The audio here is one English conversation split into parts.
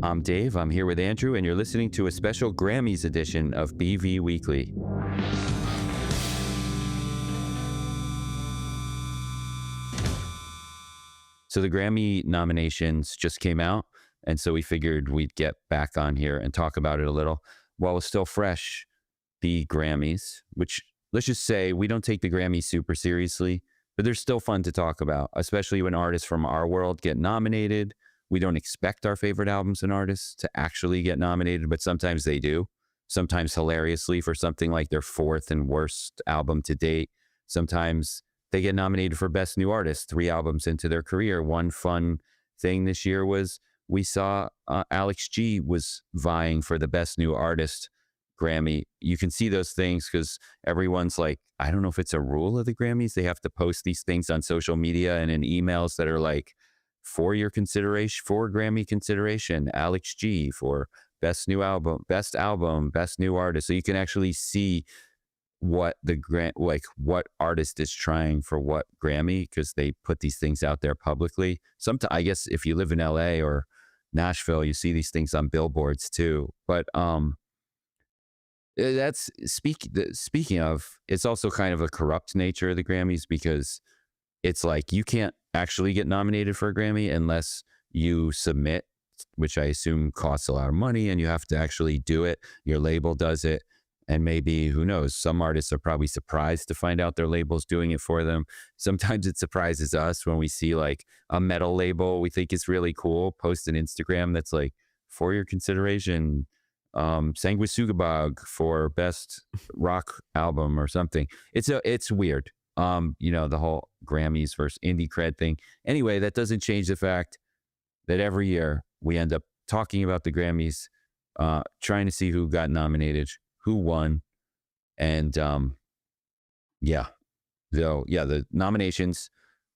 I'm Dave, I'm here with Andrew, and you're listening to a special Grammys edition of BV Weekly. So the Grammy nominations just came out, and so we figured we'd get back on here and talk about it a little. While it's still fresh, the Grammys, which let's just say we don't take the Grammys super seriously, but they're still fun to talk about, especially when artists from our world get nominated. We don't expect our favorite albums and artists to actually get nominated, but sometimes they do. Sometimes hilariously for something like their fourth and worst album to date. Sometimes they get nominated for Best New Artist 3 albums into their career. One fun thing this year was we saw Alex G was vying for the Best New Artist Grammy. You can see those things because everyone's like, I don't know if it's a rule of the Grammys. They have to post these things on social media and in emails that are like, for your consideration, for Grammy consideration, Alex G for Best New Album, Best New Artist. So you can actually see what what artist is trying for what Grammy, because they put these things out there publicly. Sometimes, I guess, if you live in LA or Nashville, you see these things on billboards too. But that's speaking of, it's also kind of a corrupt nature of the Grammys, because it's like you can't actually get nominated for a Grammy unless you submit, which I assume costs a lot of money, and you have to actually do it. Your label does it. And maybe, who knows, some artists are probably surprised to find out their label's doing it for them. Sometimes it surprises us when we see like a metal label we think is really cool post an Instagram that's like, for your consideration, Sanguisugabog for Best Rock Album or something. It's weird. The whole Grammys versus indie cred thing. Anyway, that doesn't change the fact that every year we end up talking about the Grammys, trying to see who got nominated, who won. And the nominations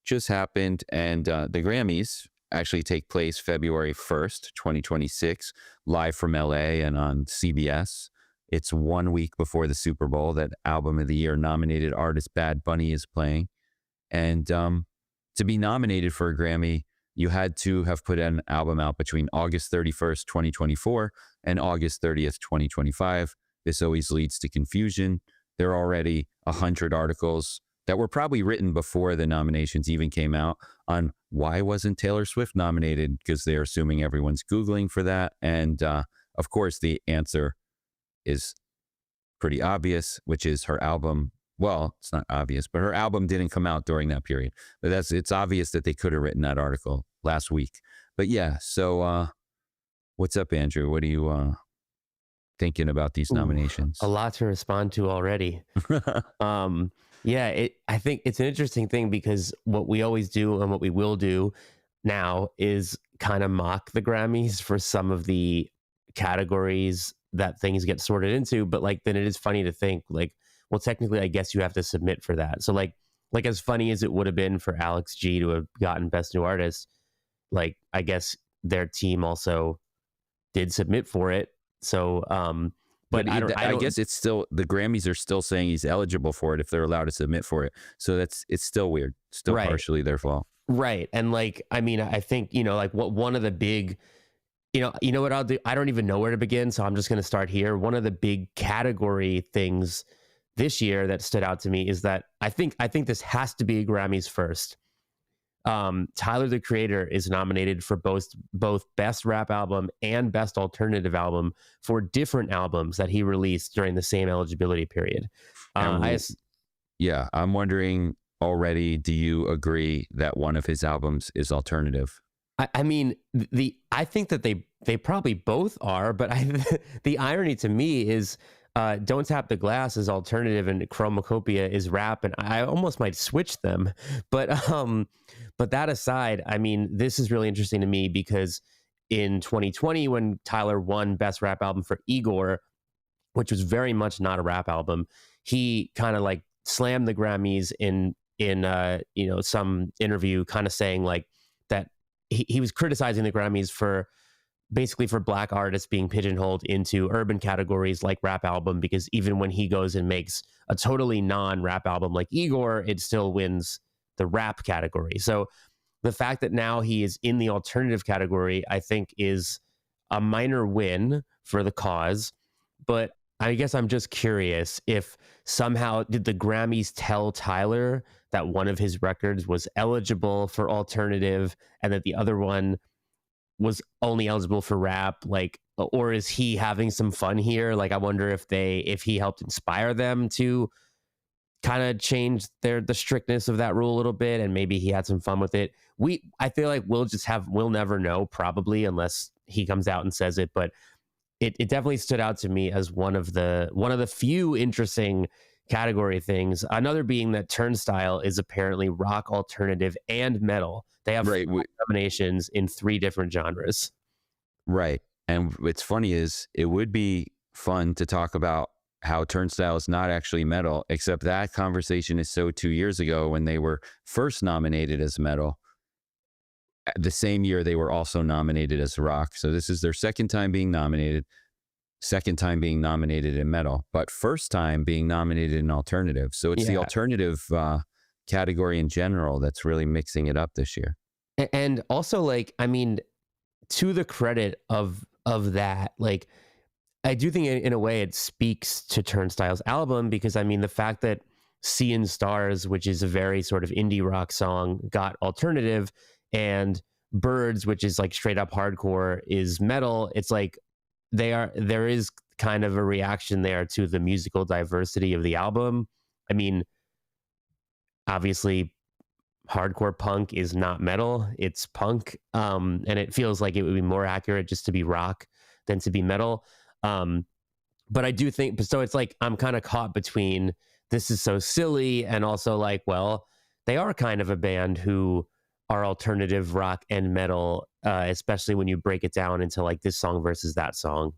just happened, and the Grammys actually take place February 1st, 2026, live from LA and on CBS. It's 1 week before the Super Bowl that Album of the Year nominated artist Bad Bunny is playing. And to be nominated for a Grammy, you had to have put an album out between August 31st, 2024 and August 30th, 2025. This always leads to confusion. There are already 100 articles that were probably written before the nominations even came out on why wasn't Taylor Swift nominated, because they're assuming everyone's Googling for that. And of course, the answer is pretty obvious, which is her album. Well, it's not obvious, but her album didn't come out during that period. But it's obvious that they could have written that article last week. But yeah, so what's up, Andrew? What are you thinking about these nominations? A lot to respond to already. I think it's an interesting thing, because what we always do and what we will do now is kind of mock the Grammys for some of the categories that things get sorted into. But like, then it is funny to think like, well, technically, I guess you have to submit for that. So like as funny as it would have been for Alex G to have gotten Best New Artist, like, I guess their team also did submit for it. So, but I guess it's still, the Grammys are still saying he's eligible for it if they're allowed to submit for it. So it's still weird. Still right. Partially their fault. Right. And like, I mean, I think, like what one of the big, you know what I'll do? I don't even know where to begin. So I'm just going to start here. One of the big category things this year that stood out to me is that I think this has to be Grammys first. Tyler, the Creator, is nominated for both Best Rap Album and Best Alternative Album for different albums that he released during the same eligibility period. I'm wondering already, do you agree that one of his albums is alternative? I mean, I think that they probably both are, but the irony to me is Don't Tap the Glass is alternative and Chromacopia is rap, and I almost might switch them. But that aside, I mean, this is really interesting to me because in 2020, when Tyler won Best Rap Album for Igor, which was very much not a rap album, he kind of like slammed the Grammys in some interview, kind of saying like that he was criticizing the Grammys for basically for Black artists being pigeonholed into urban categories like rap album, because even when he goes and makes a totally non-rap album like Igor, it still wins the rap category. So the fact that now he is in the alternative category, I think is a minor win for the cause. But I guess I'm just curious if somehow did the Grammys tell Tyler that one of his records was eligible for alternative and that the other one was only eligible for rap, like, or is he having some fun here? Like, I wonder if he helped inspire them to kind of change the strictness of that rule a little bit, and maybe he had some fun with it. I feel like we'll never know, probably, unless he comes out and says it. But it definitely stood out to me as one of the few interesting category things. Another being that Turnstile is apparently rock, alternative, and metal. They have Right. nominations in 3 different genres. Right. And what's funny is it would be fun to talk about how Turnstile is not actually metal, except that conversation is so 2 years ago when they were first nominated as metal. The same year they were also nominated as rock. So this is their second time being nominated in metal, but first time being nominated in alternative. So it's the alternative category in general that's really mixing it up this year. And also, like, I mean, to the credit of that, like, I do think in a way it speaks to Turnstile's album, because I mean the fact that Seeing Stars, which is a very sort of indie rock song, got alternative, and Birds, which is like straight up hardcore, is metal. It's like there is kind of a reaction there to the musical diversity of the album. I mean, obviously hardcore punk is not metal, it's punk, and it feels like it would be more accurate just to be rock than to be metal. But I do think, so it's like I'm kind of caught between this is so silly and also like, well, they are kind of a band who are alternative rock and metal, especially when you break it down into like this song versus that song.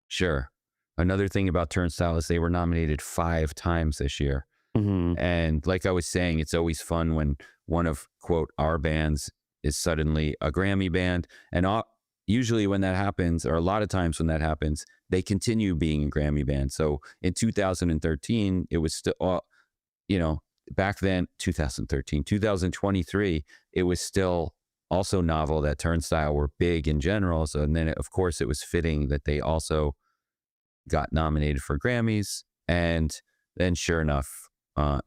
Sure. Another thing about Turnstile is they were nominated 5 times this year. Mm-hmm. And like I was saying, it's always fun when one of, quote, our bands is suddenly a Grammy band. And usually when that happens, or a lot of times when that happens, they continue being a Grammy band. So in 2013, it was still, back then, 2023, it was still also novel that Turnstile were big in general. So, and then of course it was fitting that they also got nominated for Grammys. And then sure enough,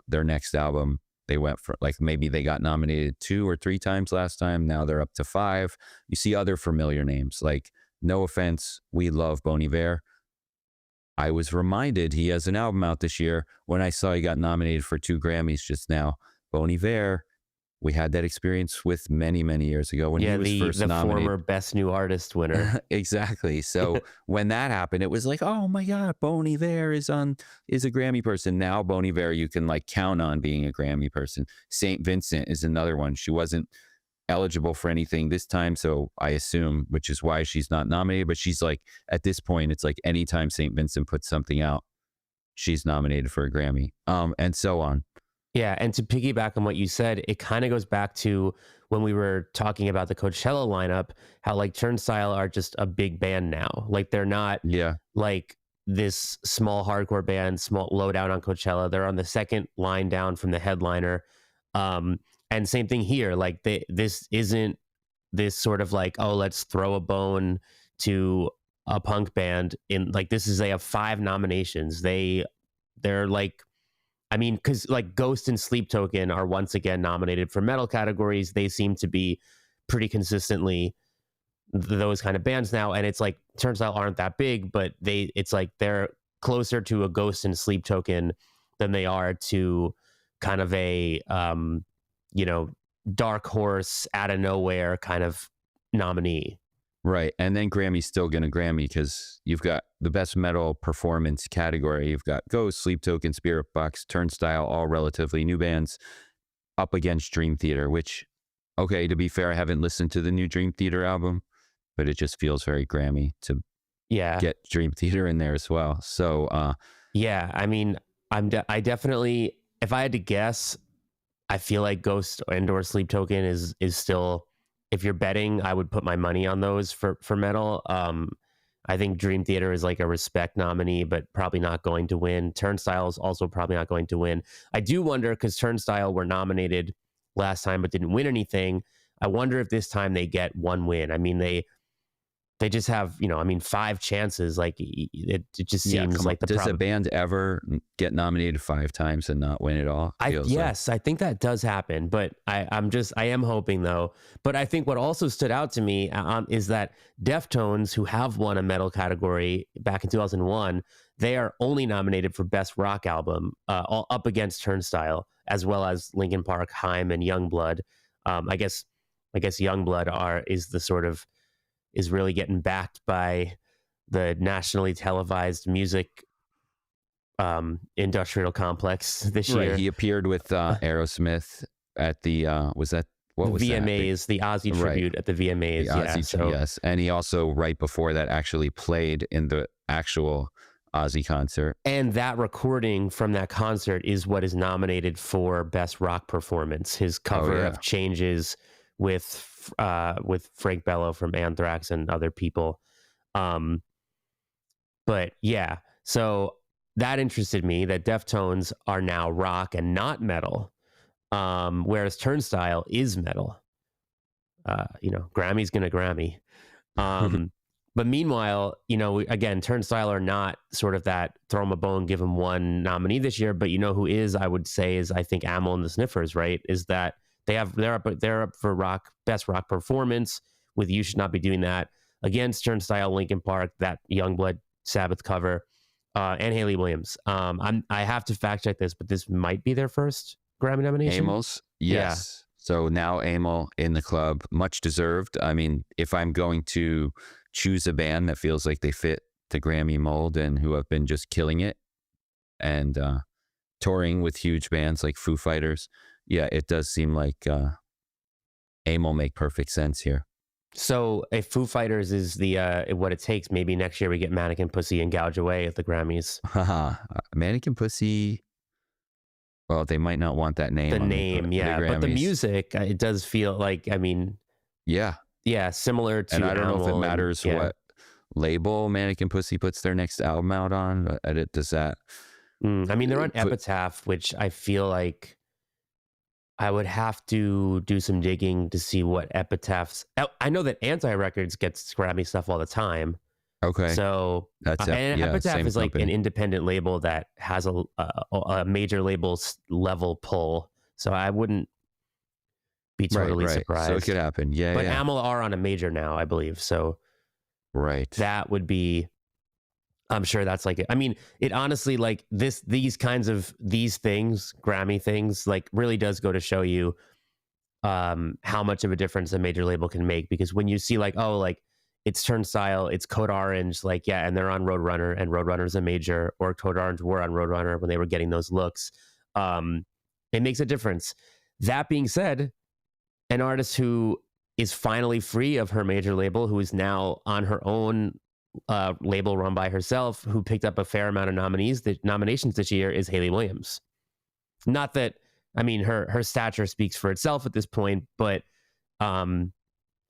their next album, they went for, like, maybe they got nominated 2 or 3 times last time. Now they're up to 5. You see other familiar names, like, no offense, we love Bon Iver. I was reminded he has an album out this year when I saw he got nominated for 2 Grammys just now. Bon Iver, we had that experience with many, many years ago when he was first nominated. Former Best New Artist winner. Exactly. So when that happened, it was like, oh my God, Bon Iver is a Grammy person. Now Bon Iver, you can like count on being a Grammy person. St. Vincent is another one. She wasn't eligible for anything this time, so I assume, which is why she's not nominated, but she's like, at this point, it's like anytime St. Vincent puts something out, she's nominated for a Grammy, and so on. Yeah, and to piggyback on what you said, it kind of goes back to when we were talking about the Coachella lineup, how like Turnstile are just a big band now. Like they're not like this small hardcore band, small low down on Coachella. They're on the second line down from the headliner. And same thing here. Like this isn't this sort of like, oh, let's throw a bone to a punk band. In like they have 5 nominations. They're like, I mean, because like Ghost and Sleep Token are once again nominated for metal categories. They seem to be pretty consistently those kind of bands now. And it's like Turnstile aren't that big, but it's like they're closer to a Ghost and Sleep Token than they are to kind of a dark horse out of nowhere kind of nominee. Right. And then Grammy's still going to Grammy because you've got the best metal performance category. You've got Ghost, Sleep Token, Spirit Box, Turnstile, all relatively new bands up against Dream Theater, which, okay, to be fair, I haven't listened to the new Dream Theater album, but it just feels very Grammy to get Dream Theater in there as well. So, I mean, I definitely, if I had to guess, I feel like Ghost and/or Sleep Token is still, if you're betting, I would put my money on those for metal. I think Dream Theater is like a respect nominee, but probably not going to win. Turnstile is also probably not going to win. I do wonder, because Turnstile were nominated last time but didn't win anything. I wonder if this time they get one win. I mean, they just have, you know, I mean, 5 chances. Like it just seems like the does problem. a band ever get nominated 5 times and not win it all? Feels like. Yes, I think that does happen, but I am hoping though. But I think what also stood out to me is that Deftones, who have won a metal category back in 2001, they are only nominated for Best Rock Album, all up against Turnstile, as well as Linkin Park, Haim, and Youngblood. I guess Youngblood is really getting backed by the nationally televised music industrial complex this year. He appeared with Aerosmith at the was that what was VMAs, the Ozzy tribute at the VMAs. Yes, and he also right before that actually played in the actual Ozzy concert. And that recording from that concert is what is nominated for Best Rock Performance. His cover of Changes with Frank Bello from Anthrax and other people. But yeah, so that interested me that Deftones are now rock and not metal, whereas Turnstile is metal. You know, Grammy's gonna Grammy. But meanwhile, you know, again, Turnstile are not sort of that throw them a bone, give them one nominee this year. But you know who is, I would say, is I think Amyl and the Sniffers, right? Is that they're up for Best Rock Performance with You Should Not Be Doing That against Turnstile, Linkin Park, that Youngblood Sabbath cover, and Hayley Williams. I have to fact check this, but this might be their first Grammy nomination. Amyl's, yes. Yeah. So now Amyl in the club, much deserved. I mean, if I'm going to choose a band that feels like they fit the Grammy mold and who have been just killing it and touring with huge bands like Foo Fighters, yeah, it does seem like Amyl make perfect sense here. So if Foo Fighters is the what it takes, maybe next year we get Mannequin Pussy and Gouge Away at the Grammys. Mannequin Pussy. Well, they might not want that name. The name, yeah, but the music, it does feel like, I mean, yeah, similar to. And I don't know if it matters what label Mannequin Pussy puts their next album out on. Does that? I mean, they're on Epitaph, which I feel like I would have to do some digging to see what Epitaph's. I know that Anti Records gets Grammy stuff all the time. Okay. So and Epitaph is like an independent label that has a major label level pull. So I wouldn't be totally surprised. So it could happen. Yeah. But Amyl are on a major now, I believe. So that would be. I'm sure that's like it. I mean, it honestly, like these things, Grammy things, like really does go to show you how much of a difference a major label can make. Because when you see like, oh, like it's Turnstile, it's Code Orange, like, yeah, and they're on Roadrunner, and Roadrunner's a major, or Code Orange were on Roadrunner when they were getting those looks. It makes a difference. That being said, an artist who is finally free of her major label, who is now on her own label run by herself, who picked up a fair amount of nominations this year, is Hayley Williams. Not that, I mean, her stature speaks for itself at this point, but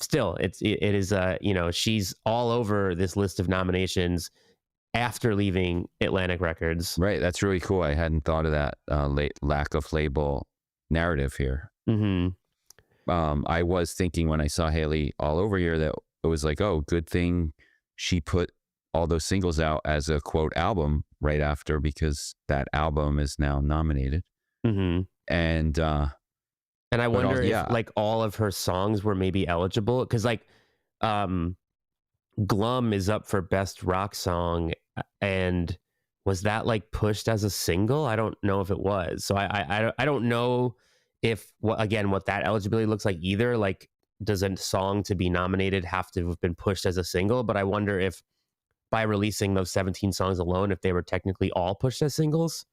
still, it is you know, she's all over this list of nominations after leaving Atlantic Records. Right, that's really cool. I hadn't thought of that lack of label narrative here. I was thinking when I saw Hayley all over here that it was like, oh, good thing she put all those singles out as a quote album right after, because that album is now nominated. And I wonder if like all of her songs were maybe eligible, because like Glum is up for Best Rock Song, and was that like pushed as a single? I don't know if it was. So I don't know if what that eligibility looks like either. Like, does a song to be nominated have to have been pushed as a single? But I wonder if by releasing those 17 songs alone, if they were technically all pushed as singles.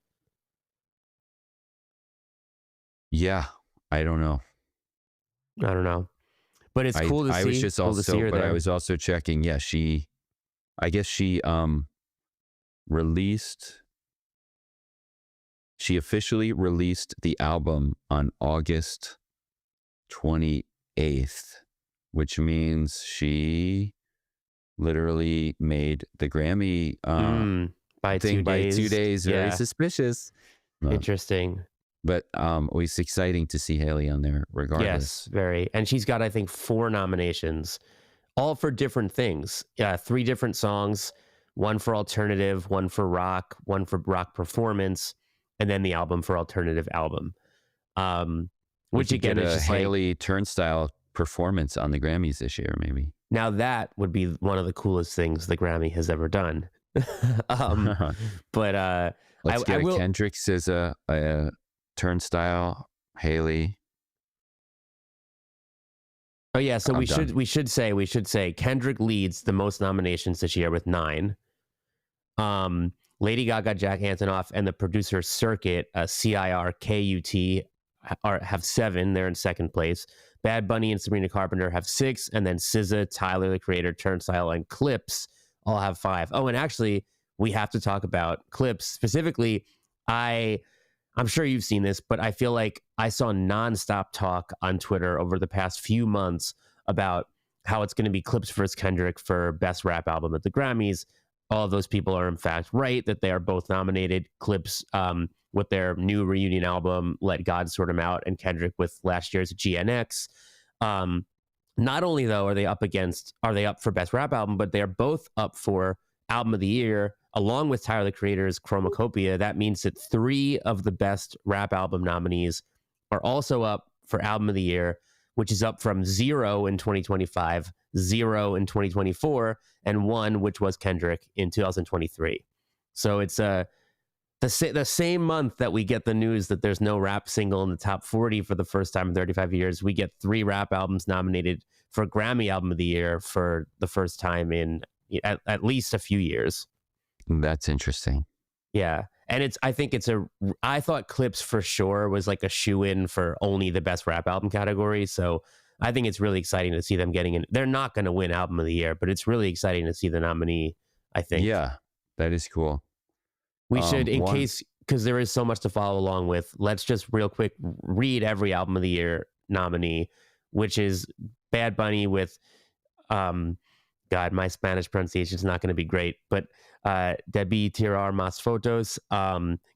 Yeah, I don't know. But it's cool to see. I was just also, but I was also checking. Yeah, I guess she officially released the album on August 28th, which means she literally made the Grammy by 2 days. Very suspicious. Interesting. But always exciting to see Hayley on there regardless. Yes, very. And she's got, I think, 4 nominations, all for different things. 3 different songs, one for alternative, one for rock, one for rock performance, and then the album for alternative album. Which We could again get is a just Hayley Turnstile performance on the Grammys this year, maybe. now that would be one of the coolest things the Grammy has ever done. um, but Let's I get a will. Kendrick SZA, a Turnstile, Hayley. Oh yeah, so I'm we done. should say Kendrick leads the most nominations this year with 9. Lady Gaga, Jack Antonoff, and the producer Circuit, CIRKUT, have 7. They're in second place. Bad Bunny and Sabrina Carpenter have 6, and then SZA, Tyler the Creator, Turnstile, and Clipse all have 5. Oh, and actually, we have to talk about Clipse specifically. I'm sure you've seen this, but I feel like I saw nonstop talk on Twitter over the past few months about how it's going to be Clipse versus Kendrick for Best Rap Album at the Grammys. All of those people are in fact right that they are both nominated. Clipse with their new reunion album, Let God Sort 'Em Out, and Kendrick with last year's GNX. Not only though are they up for Best Rap Album, but they are both up for Album of the Year, along with Tyler the Creator's Chromacopia. That means that 3 of the Best Rap Album nominees are also up for Album of the Year, which is up from 0 in 2025, 0 in 2024, and 1, which was Kendrick in 2023. So it's the same month that we get the news that there's no rap single in the top 40 for the first time in 35 years, we get 3 rap albums nominated for Grammy Album of the Year for the first time in at least a few years. That's interesting. Yeah. And I thought Clipse for sure was like a shoe-in for only the Best Rap Album category. So I think it's really exciting to see them getting in. They're not going to win Album of the Year, but it's really exciting to see the nominee, I think. Yeah, that is cool. We should, because there is so much to follow along with, let's just real quick read every Album of the Year nominee, which is Bad Bunny with, God, my Spanish pronunciation is not going to be great, but Debí tirar más fotos,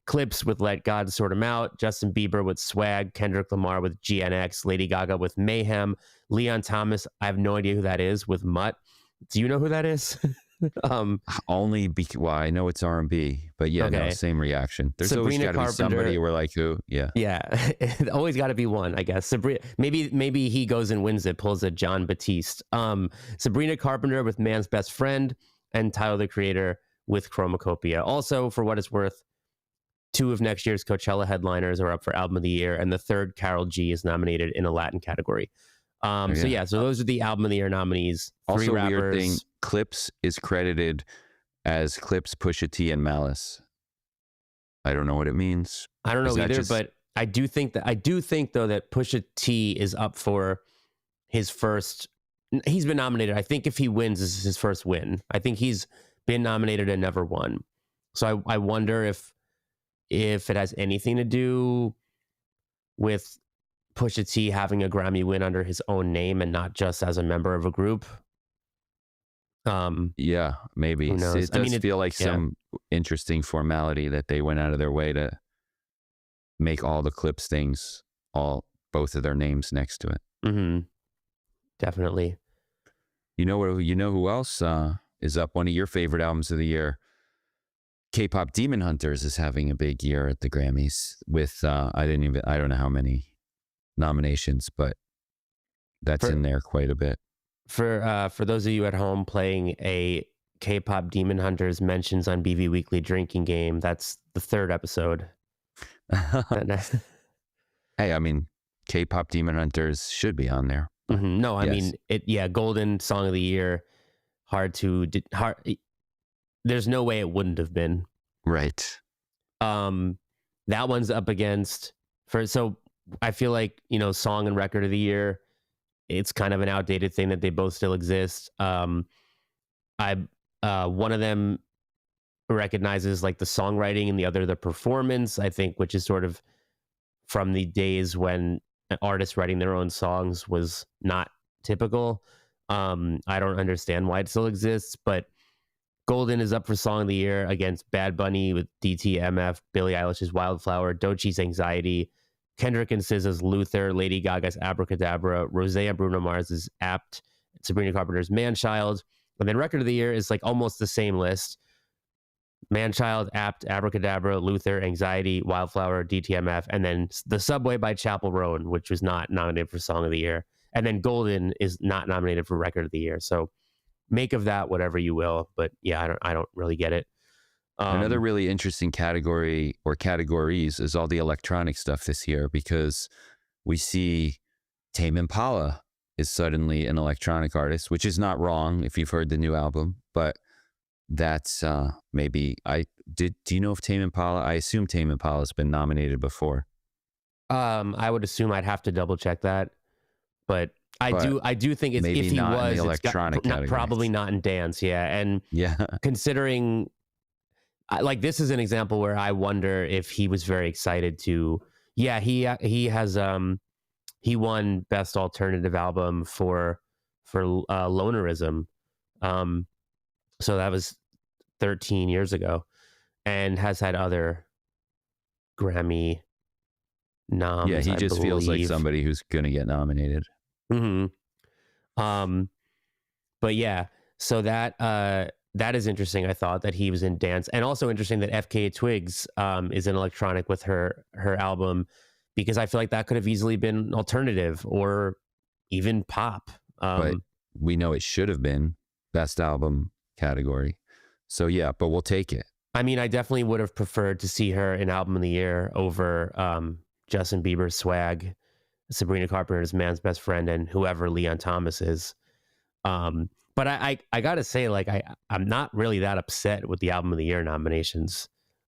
Clipse with Let God Sort 'Em Out, Justin Bieber with Swag, Kendrick Lamar with GNX, Lady Gaga with Mayhem, Leon Thomas, I have no idea who that is, with Mutt. Do you know who that is? Well, I know it's R&B, but yeah, Okay. no, same reaction. There's Sabrina always got to be Carpenter. somebody we're like, who? Yeah. Yeah, always got to be one, I guess. Maybe he goes and wins it, pulls a John Batiste. Sabrina Carpenter with Man's Best Friend, and Tyler the Creator with Chromacopia. Also, for what it's worth, 2 of next year's Coachella headliners are up for Album of the Year, and the third, Karol G, is nominated in a Latin category. So those are the Album of the Year nominees. 3 Also, rappers. weird thing, Clipse is credited as Clipse, Pusha T, and Malice. I don't know what it means. I don't know either, but I do think though that Pusha T is up for his first. He's been nominated. I think if he wins, this is his first win. I think he's been nominated and never won. So I wonder if it has anything to do with Pusha T having a Grammy win under his own name and not just as a member of a group. Yeah, maybe. Who knows? It does feel like some interesting formality that they went out of their way to make all the Clipse things, both of their names next to it. Mm-hmm. Definitely. You know who else is up? One of your favorite albums of the year, K-pop Demon Hunters, is having a big year at the Grammys with I don't know how many nominations, but that's in there quite a bit. For those of you at home playing a K-pop Demon Hunters mentions on BV Weekly drinking game, that's the 3rd episode. Hey, I mean, K-pop Demon Hunters should be on there. Mm-hmm. No, I mean, Golden Song of the Year. There's no way it wouldn't have been. Right. That one's up against so I feel like, Song and Record of the Year, it's kind of an outdated thing that they both still exist. One of them recognizes like the songwriting and the other the performance, I think, which is sort of from the days when artists writing their own songs was not typical. I don't understand why it still exists, but Golden is up for Song of the Year against Bad Bunny with DTMF, Billie Eilish's Wildflower, Doechie's Anxiety, Kendrick and SZA's Luther, Lady Gaga's Abracadabra, Rosé and Bruno Mars's Apt, Sabrina Carpenter's Man-Child. And then record of the year is like almost the same list. Man-Child, Apt, Abracadabra, Luther, Anxiety, Wildflower, DTMF, and then The Subway by Chapel Roan, which was not nominated for Song of the Year. And then Golden is not nominated for Record of the Year. So make of that whatever you will. But yeah, I don't really get it. Another really interesting category or categories is all the electronic stuff this year, because we see Tame Impala is suddenly an electronic artist, which is not wrong if you've heard the new album, but that's maybe do you know if Tame Impala, I assume Tame Impala has been nominated before. I would assume I'd have to double check that, but I do think it's, if he was, electronic probably not in dance. Yeah. And yeah, considering like, this is an example where I wonder if he was very excited to, he has, he won Best Alternative Album for Lonerism. So that was 13 years ago, and has had other Grammy noms. Yeah, he just feels like somebody who's going to get nominated. Mm-hmm. But yeah, so that is interesting. I thought that he was in dance, and also interesting that FKA Twigs is in electronic with her album, because I feel like that could have easily been alternative or even pop. But we know it should have been Best Album category. So yeah, but we'll take it. I mean, I definitely would have preferred to see her in Album of the Year over Justin Bieber's Swag, Sabrina Carpenter's Man's Best Friend, and whoever Leon Thomas is. But I gotta say, like, I'm not really that upset with the Album of the Year nominations.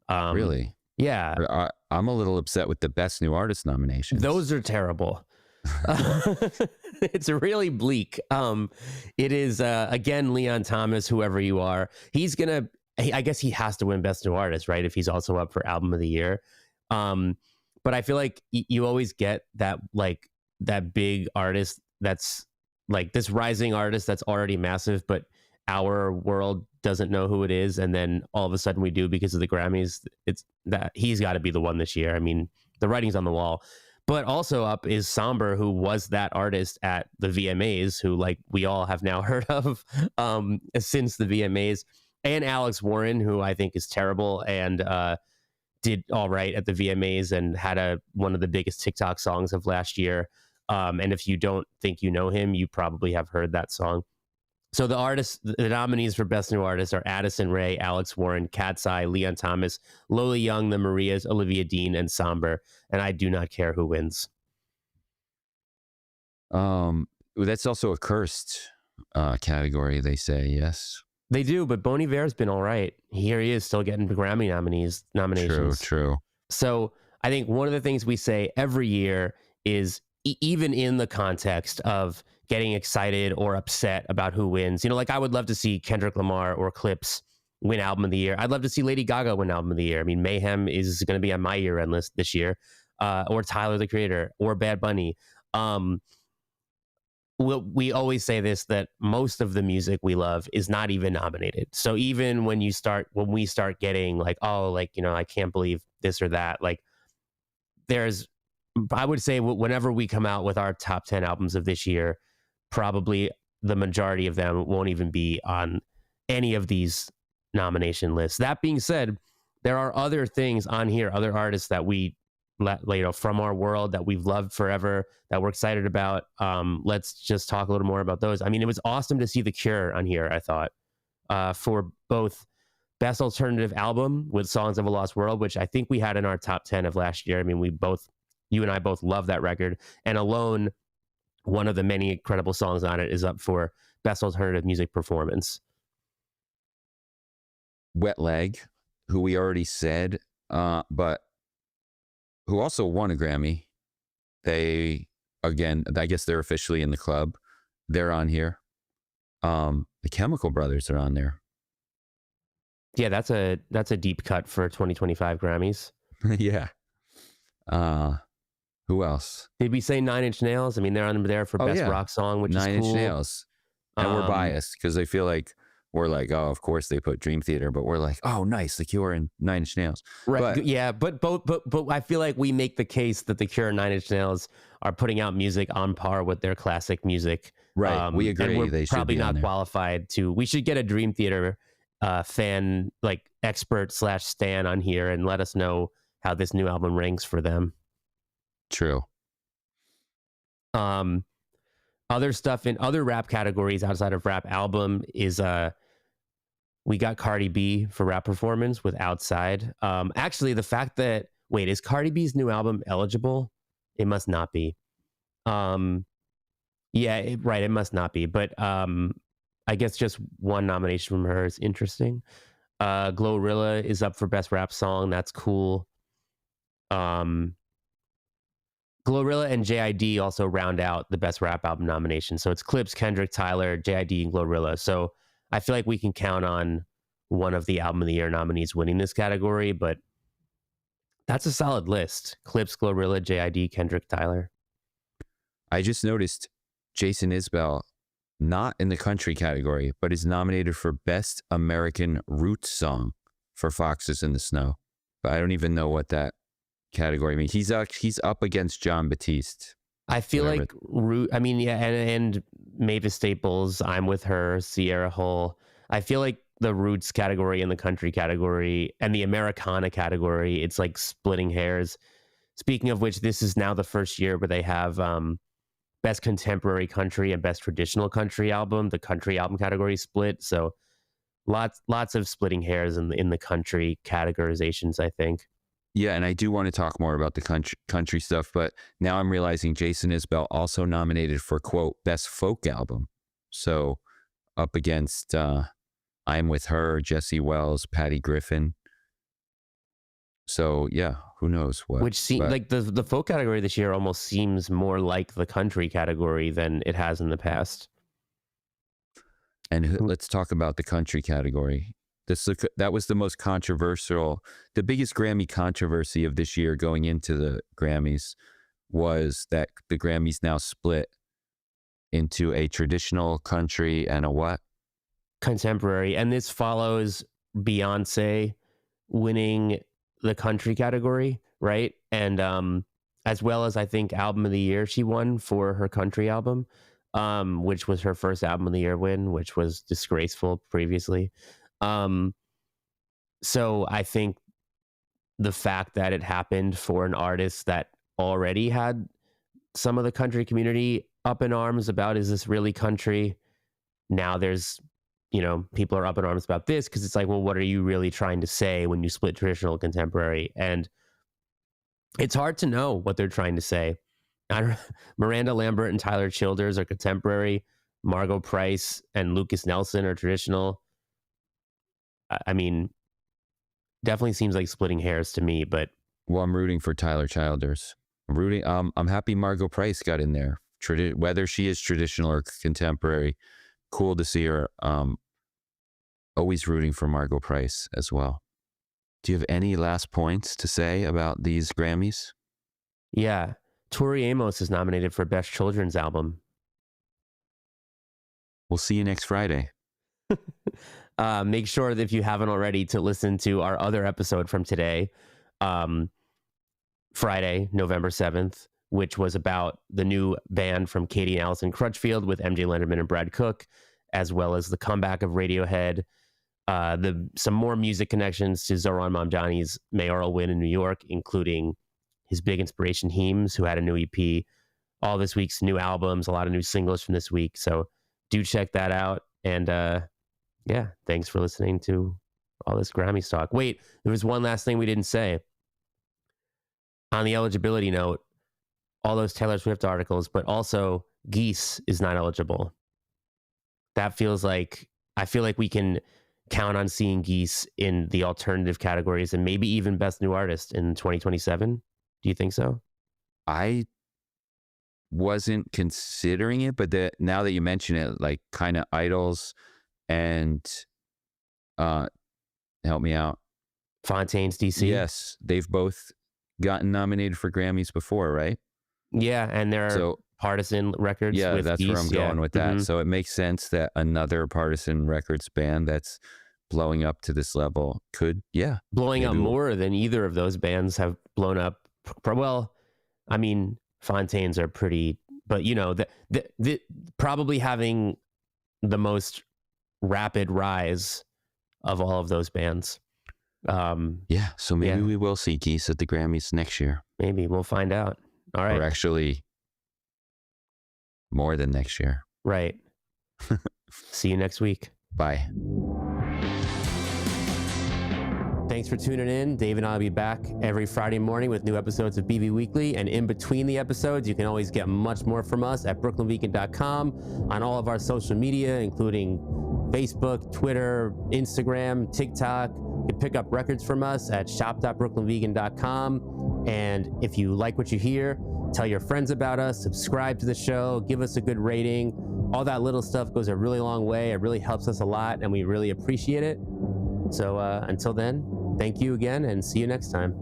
Really? Yeah. I'm a little upset with the Best New Artist nominations. Those are terrible. It's really bleak. It is again, Leon Thomas, whoever you are, I guess he has to win Best New Artist, right, if he's also up for Album of the Year. But I feel like you always get that, like, that big artist that's like this rising artist that's already massive, but our world doesn't know who it is, and then all of a sudden we do because of the Grammys. It's that he's got to be the one this year. I mean, the writing's on the wall. But also up is Somber, who was that artist at the VMAs, who, like, we all have now heard of since the VMAs, and Alex Warren, who I think is terrible and did all right at the VMAs and had one of the biggest TikTok songs of last year. And if you don't think you know him, you probably have heard that song. So the nominees for Best New Artist are Addison Rae, Alex Warren, Cat's Eye, Leon Thomas, Lola Young, The Marias, Olivia Dean, and Somber. And I do not care who wins. That's also a cursed category, they say. Yes, they do. But Bon Iver's been all right. Here he is, still getting Grammy nominations. True. So I think one of the things we say every year is, even in the context of getting excited or upset about who wins, like, I would love to see Kendrick Lamar or Clipse win Album of the Year. I'd love to see Lady Gaga win Album of the Year. I mean, Mayhem is going to be on my year-end list this year, or Tyler, the Creator, or Bad Bunny. We always say this, that most of the music we love is not even nominated. So even when we start getting like, oh, like, I can't believe this or that, like, I would say whenever we come out with our top 10 albums of this year, probably the majority of them won't even be on any of these nomination lists. That being said, there are other things on here, other artists that we, from our world, that we've loved forever, that we're excited about. Let's just talk a little more about those. I mean, it was awesome to see The Cure on here, I thought, for both Best Alternative Album with Songs of a Lost World, which I think we had in our top 10 of last year. I mean, you and I both love that record. And Alone, one of the many incredible songs on it, is up for Best Alternative Music Performance. Wet Leg, who we already said, but who also won a Grammy. They, again, I guess they're officially in the club. They're on here. The Chemical Brothers are on there. Yeah, that's a deep cut for 2025 Grammys. Yeah. Who else? Did we say 9 Inch Nails? I mean, they're on there for Best Rock Song, which is cool. 9 Inch Nails. And we're biased because I feel like we're like, oh, of course they put Dream Theater, but we're like, oh, nice, The Cure and Nine Inch Nails. Right. But Yeah. But I feel like we make the case that The Cure and Nine Inch Nails are putting out music on par with their classic music. right, we agree. And we're They should probably be on not there. qualified to. We should get a Dream Theater fan, like expert / stan on here and let us know how this new album ranks for them. True. Other stuff in other rap categories outside of rap album is we got Cardi B for rap performance with Outside. Actually, the fact that is Cardi B's new album eligible? It must not be. It must not be. But I guess just one nomination from her is interesting. Glorilla is up for best rap song. That's cool. Glorilla and JID also round out the best rap album nomination. So it's Clipse, Kendrick, Tyler, JID, and Glorilla. So I feel like we can count on one of the album of the year nominees winning this category, but that's a solid list. Clipse, Glorilla, JID, Kendrick, Tyler. I just noticed Jason Isbell not in the country category, but is nominated for Best American Roots Song for Foxes in the Snow. But I don't even know what that category means. He's up against John Batiste. I feel like and Mavis Staples, I'm With Her, Sierra Hull. I feel like the Roots category and the country category and the Americana category, it's like splitting hairs. Speaking of which, this is now the first year where they have best contemporary country and best traditional country album. The country album category split, so lots of splitting hairs in the country categorizations, I think. Yeah, and I do want to talk more about the country stuff, but now I'm realizing Jason Isbell also nominated for, quote, Best Folk Album. So up against I'm With Her, Jesse Wells, Patty Griffin. So yeah, who knows what. Which seems like the folk category this year almost seems more like the country category than it has in the past. And let's talk about the country category. That was the most controversial, the biggest Grammy controversy of this year going into the Grammys was that the Grammys now split into a traditional country and a what? Contemporary. And this follows Beyonce winning the country category, right? And as well as I think album of the year she won for her country album, which was her first album of the year win, which was disgraceful previously. So I think the fact that it happened for an artist that already had some of the country community up in arms about, is this really country? Now there's, people are up in arms about this because it's like, well, what are you really trying to say when you split traditional and contemporary? And it's hard to know what they're trying to say. Miranda Lambert and Tyler Childers are contemporary. Margot Price and Lucas Nelson are traditional. I mean, definitely seems like splitting hairs to me, but well, I'm rooting for Tyler Childers. I'm happy Margot Price got in there. Whether she is traditional or contemporary, cool to see her. Always rooting for Margot Price as well. Do you have any last points to say about these Grammys? Yeah, Tori Amos is nominated for Best Children's Album. We'll see you next Friday. Make sure that if you haven't already to listen to our other episode from today, Friday, November 7th, which was about the new band from Katie and Allison Crutchfield with MJ Lenderman and Brad Cook, as well as the comeback of Radiohead, some more music connections to Zohran Mamdani's mayoral win in New York, including his big inspiration Heems, who had a new EP, all this week's new albums, a lot of new singles from this week. So do check that out. And yeah, thanks for listening to all this Grammy talk. Wait, there was one last thing we didn't say. On the eligibility note, all those Taylor Swift articles, but also Geese is not eligible. That feels like, I feel like we can count on seeing Geese in the alternative categories and maybe even Best New Artist in 2027. Do you think so? I wasn't considering it, but now that you mention it, like kind of Idols and help me out. Fontaine's DC. Yes, they've both gotten nominated for Grammys before, right? Yeah, and they're Partisan Records. Yeah, with that's where I'm Geese. going with that. Mhm. So it makes sense that another Partisan Records band that's blowing up to this level could, Blowing up maybe more than either of those bands have blown up. Well, I mean, Fontaines are pretty, but you know, the probably having the most rapid rise of all of those bands. So maybe Yeah. we will see Geese at the Grammys next year, Maybe we'll find out. All right. or actually more than next year. Right. See you next week. Bye. Thanks for tuning in. Dave and I will be back every Friday morning with new episodes of BV Weekly. And in between the episodes, you can always get much more from us at BrooklynVegan.com, on all of our social media, including Facebook, Twitter, Instagram, TikTok. You can pick up records from us at shop.brooklynvegan.com. And if you like what you hear, tell your friends about us, subscribe to the show, give us a good rating. All that little stuff goes a really long way. It really helps us a lot, and we really appreciate it. So until then, thank you again, and see you next time.